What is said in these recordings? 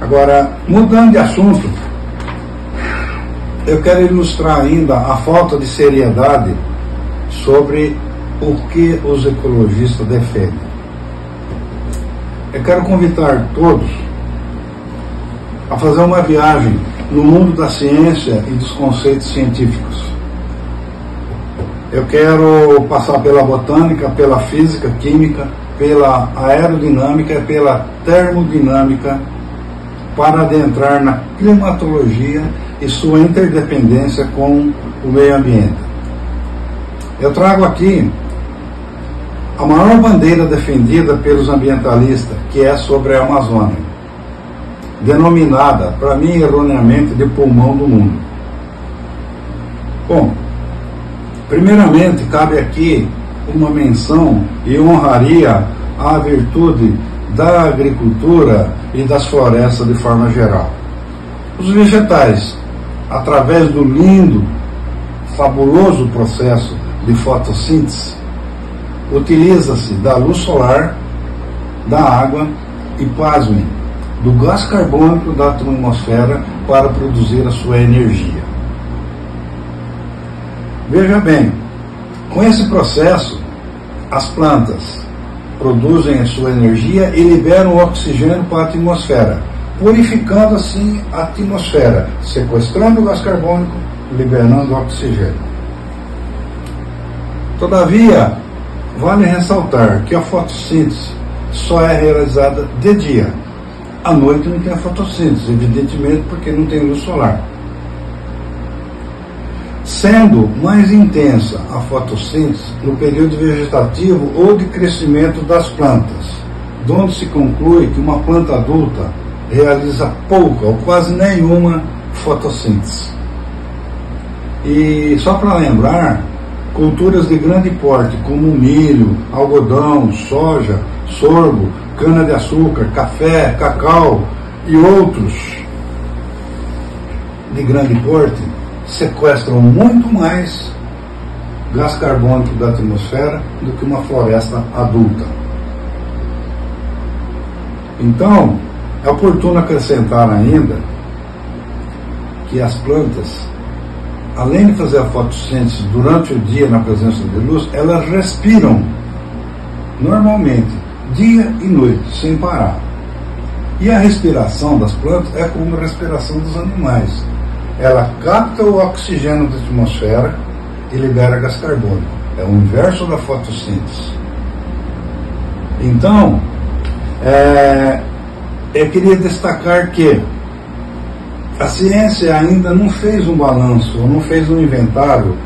Agora, mudando de assunto, eu quero ilustrar ainda a falta de seriedade sobre o que os ecologistas defendem. Eu quero convidar todos a fazer uma viagem no mundo da ciência e dos conceitos científicos. Eu quero passar pela botânica, pela física, química, pela aerodinâmica e pela termodinâmica para adentrar na climatologia e sua interdependência com o meio ambiente. Eu trago aqui a maior bandeira defendida pelos ambientalistas, que é sobre a Amazônia, denominada, para mim erroneamente, de pulmão do mundo. Bom, primeiramente cabe aqui uma menção e honraria à virtude da agricultura e das florestas de forma geral. Os vegetais, através do lindo, fabuloso processo de fotossíntese, utiliza-se da luz solar, da água e, pasmem, do gás carbônico da atmosfera para produzir a sua energia. Veja bem, com esse processo, as plantas produzem a sua energia e liberam o oxigênio para a atmosfera, purificando assim a atmosfera, sequestrando o gás carbônico, liberando o oxigênio. Todavia, vale ressaltar que a fotossíntese só é realizada de dia. À noite não tem a fotossíntese, evidentemente porque não tem luz solar. Sendo mais intensa a fotossíntese no período vegetativo ou de crescimento das plantas, onde se conclui que uma planta adulta realiza pouca ou quase nenhuma fotossíntese. E só para lembrar, culturas de grande porte como milho, algodão, soja, sorgo, cana-de-açúcar, café, cacau e outros de grande porte sequestram muito mais gás carbônico da atmosfera do que uma floresta adulta. Então, é oportuno acrescentar ainda que as plantas, além de fazer a fotossíntese durante o dia na presença de luz, elas respiram normalmente, dia e noite, sem parar. E a respiração das plantas é como a respiração dos animais. Ela capta o oxigênio da atmosfera e libera gás carbônico. É o inverso da fotossíntese. Então, eu queria destacar que a ciência ainda não fez um balanço, não fez um inventário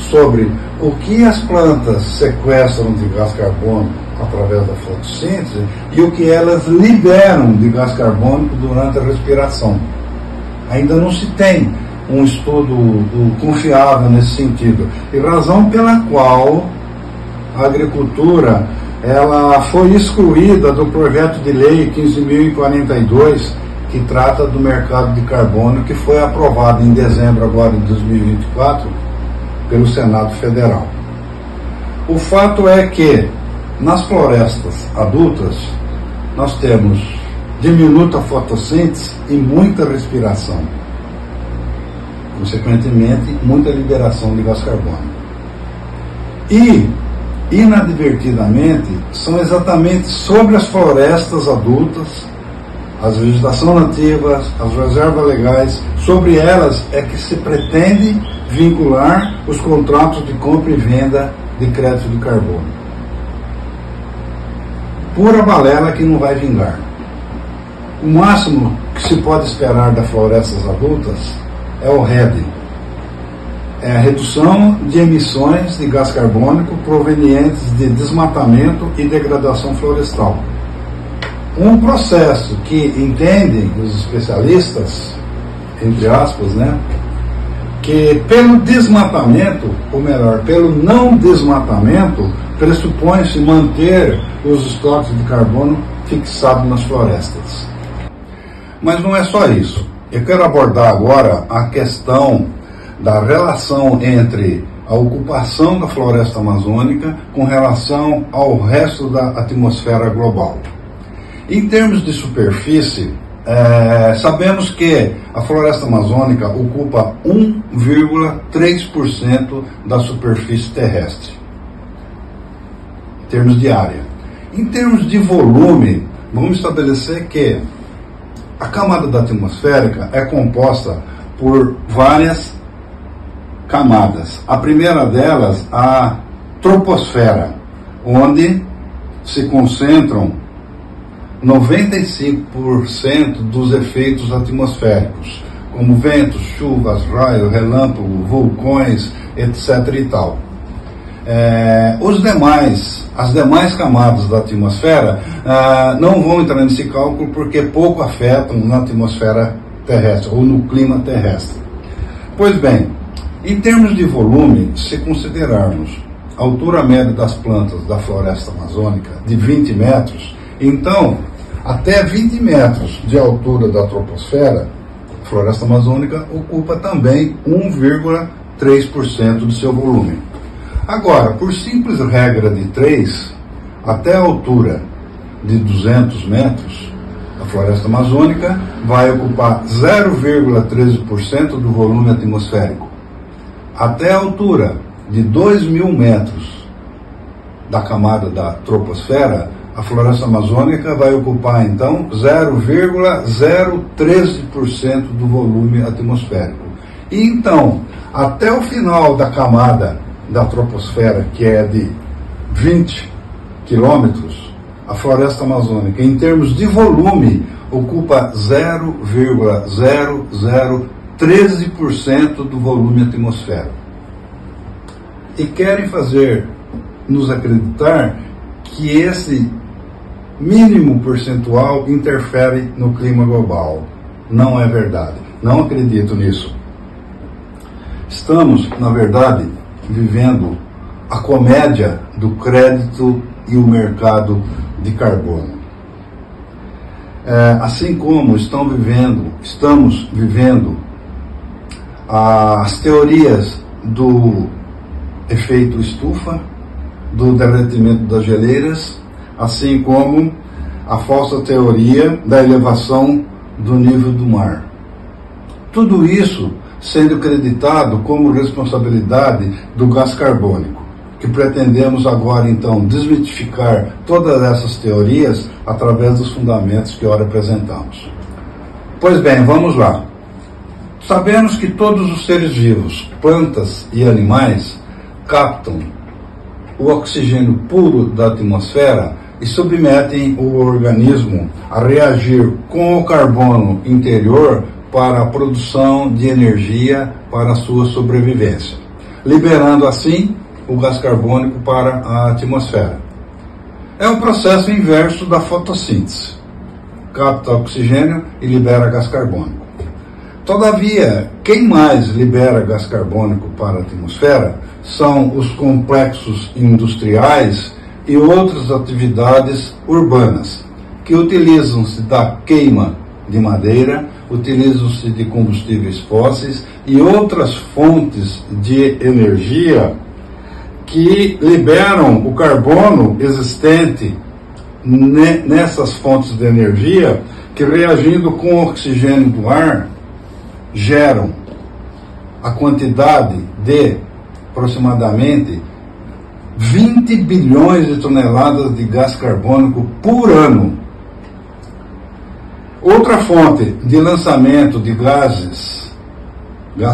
sobre o que as plantas sequestram de gás carbônico através da fotossíntese e o que elas liberam de gás carbônico durante a respiração. Ainda não se tem um estudo confiável nesse sentido, e razão pela qual a agricultura ela foi excluída do projeto de lei 15.042, que trata do mercado de carbono, que foi aprovado em dezembro agora de 2024 pelo Senado Federal. O fato é que nas florestas adultas nós temos diminuta fotossíntese e muita respiração, consequentemente muita liberação de gás carbônico. E inadvertidamente são exatamente sobre as florestas adultas, as vegetações nativas, as reservas legais, sobre elas é que se pretende vincular os contratos de compra e venda de crédito de carbono. Pura balela que não vai vingar. O máximo que se pode esperar das florestas adultas é o RED. É a redução de emissões de gás carbônico provenientes de desmatamento e degradação florestal. Um processo que entendem os especialistas, entre aspas, que pelo desmatamento, ou melhor, pelo não desmatamento, pressupõe-se manter os estoques de carbono fixados nas florestas. Mas não é só isso. Eu quero abordar agora a questão da relação entre a ocupação da floresta amazônica com relação ao resto da atmosfera global. Em termos de superfície, sabemos que a floresta amazônica ocupa 1,3% da superfície terrestre, em termos de área. Em termos de volume, vamos estabelecer que a camada da atmosférica é composta por várias camadas. A primeira delas, a troposfera, onde se concentram 95% dos efeitos atmosféricos, como ventos, chuvas, raios, relâmpagos, vulcões, etc. e tal. As demais camadas da atmosfera não vão entrar nesse cálculo porque pouco afetam na atmosfera terrestre ou no clima terrestre. Pois bem, em termos de volume, se considerarmos a altura média das plantas da floresta amazônica de 20 metros, então, até 20 metros de altura da troposfera, a floresta amazônica ocupa também 1,3% do seu volume. Agora, por simples regra de 3, até a altura de 200 metros, a floresta amazônica vai ocupar 0,13% do volume atmosférico. Até a altura de 2.000 metros da camada da troposfera, a floresta amazônica vai ocupar, então, 0,013% do volume atmosférico. E, então, até o final da camada da troposfera, que é de 20 quilômetros, a floresta amazônica, em termos de volume, ocupa 0,0013% do volume atmosférico. E querem nos acreditar que esse mínimo percentual interfere no clima global. Não é verdade. Não acredito nisso. Estamos, na verdade, vivendo a comédia do crédito e o mercado de carbono. Assim como estamos vivendo as teorias do efeito estufa, do derretimento das geleiras, assim como a falsa teoria da elevação do nível do mar. Tudo isso sendo acreditado como responsabilidade do gás carbônico, que pretendemos agora então desmitificar todas essas teorias através dos fundamentos que ora apresentamos. Pois bem, vamos lá. Sabemos que todos os seres vivos, plantas e animais, captam o oxigênio puro da atmosfera e submetem o organismo a reagir com o carbono interior para a produção de energia para a sua sobrevivência, liberando assim o gás carbônico para a atmosfera. É o processo inverso da fotossíntese. Capta oxigênio e libera gás carbônico. Todavia, quem mais libera gás carbônico para a atmosfera são os complexos industriais e outras atividades urbanas, que utilizam-se da queima de madeira, utilizam-se de combustíveis fósseis e outras fontes de energia que liberam o carbono existente nessas fontes de energia, que reagindo com o oxigênio do ar, geram a quantidade de aproximadamente 20 bilhões de toneladas de gás carbônico por ano. Outra fonte de lançamento de gás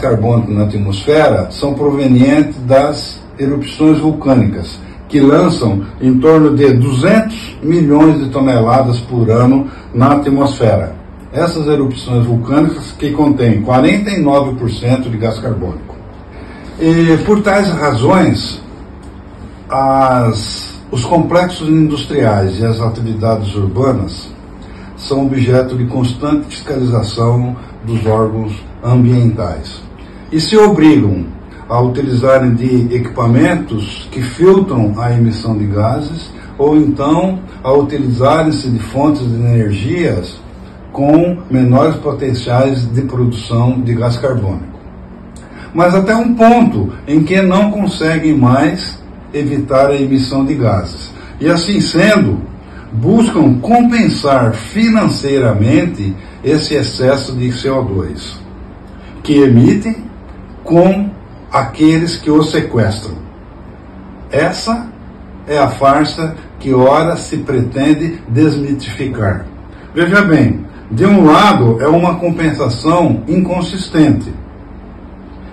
carbônico na atmosfera, são provenientes das erupções vulcânicas, que lançam em torno de 200 milhões de toneladas por ano na atmosfera. Essas erupções vulcânicas que contêm 49% de gás carbônico. E por tais razões, os complexos industriais e as atividades urbanas são objeto de constante fiscalização dos órgãos ambientais e se obrigam a utilizarem de equipamentos que filtram a emissão de gases, ou então a utilizarem-se de fontes de energias com menores potenciais de produção de gás carbônico. Mas até um ponto em que não conseguem mais evitar a emissão de gases. E assim sendo, buscam compensar financeiramente esse excesso de CO2 que emitem com aqueles que o sequestram. Essa é a farsa que ora se pretende desmitificar. Veja bem, de um lado é uma compensação inconsistente.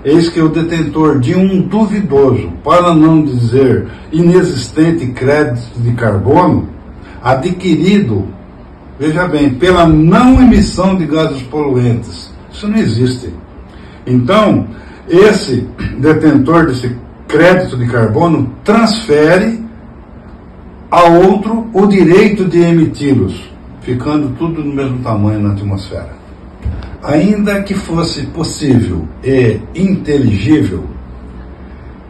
Eis que o detentor de um duvidoso, para não dizer inexistente crédito de carbono, adquirido, veja bem, pela não emissão de gases poluentes. Isso não existe. Então, esse detentor desse crédito de carbono transfere a outro o direito de emiti-los, ficando tudo no mesmo tamanho na atmosfera. Ainda que fosse possível e inteligível,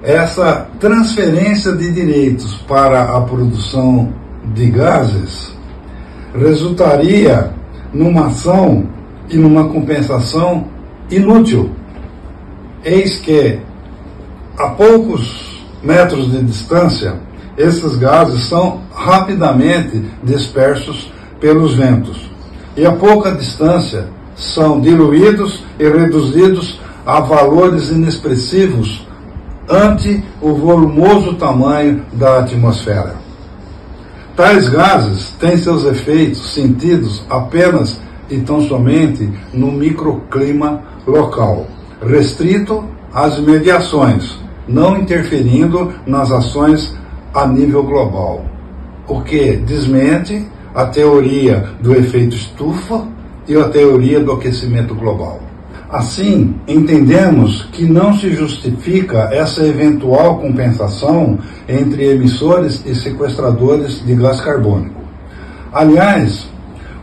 essa transferência de direitos para a produção de gases resultaria numa ação e numa compensação inútil. Eis que, a poucos metros de distância, esses gases são rapidamente dispersos pelos ventos. E a pouca distância são diluídos e reduzidos a valores inexpressivos ante o volumoso tamanho da atmosfera. Tais gases têm seus efeitos sentidos apenas e tão somente no microclima local, restrito às mediações, não interferindo nas ações a nível global, o que desmente a teoria do efeito estufa e a teoria do aquecimento global. Assim, entendemos que não se justifica essa eventual compensação entre emissores e sequestradores de gás carbônico. Aliás,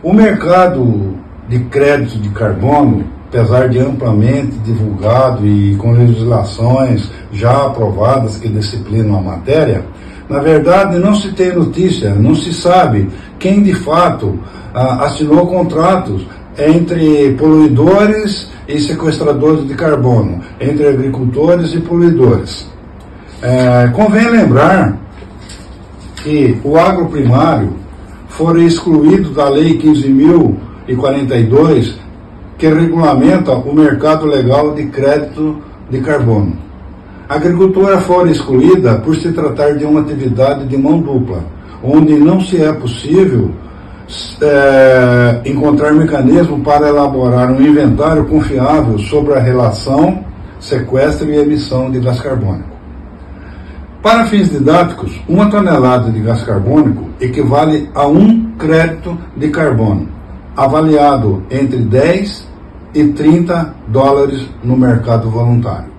o mercado de crédito de carbono, apesar de amplamente divulgado e com legislações já aprovadas que disciplinam a matéria, na verdade não se tem notícia, não se sabe quem de fato assinou contratos entre poluidores e sequestradores de carbono, entre agricultores e poluidores. Convém lembrar que o agroprimário foi excluído da Lei 15.042, que regulamenta o mercado legal de crédito de carbono. A agricultura foi excluída por se tratar de uma atividade de mão dupla, onde não se é possível encontrar mecanismo para elaborar um inventário confiável sobre a relação sequestro e emissão de gás carbônico. Para fins didáticos, 1 tonelada de gás carbônico equivale a 1 crédito de carbono, avaliado entre 10 e 30 dólares no mercado voluntário.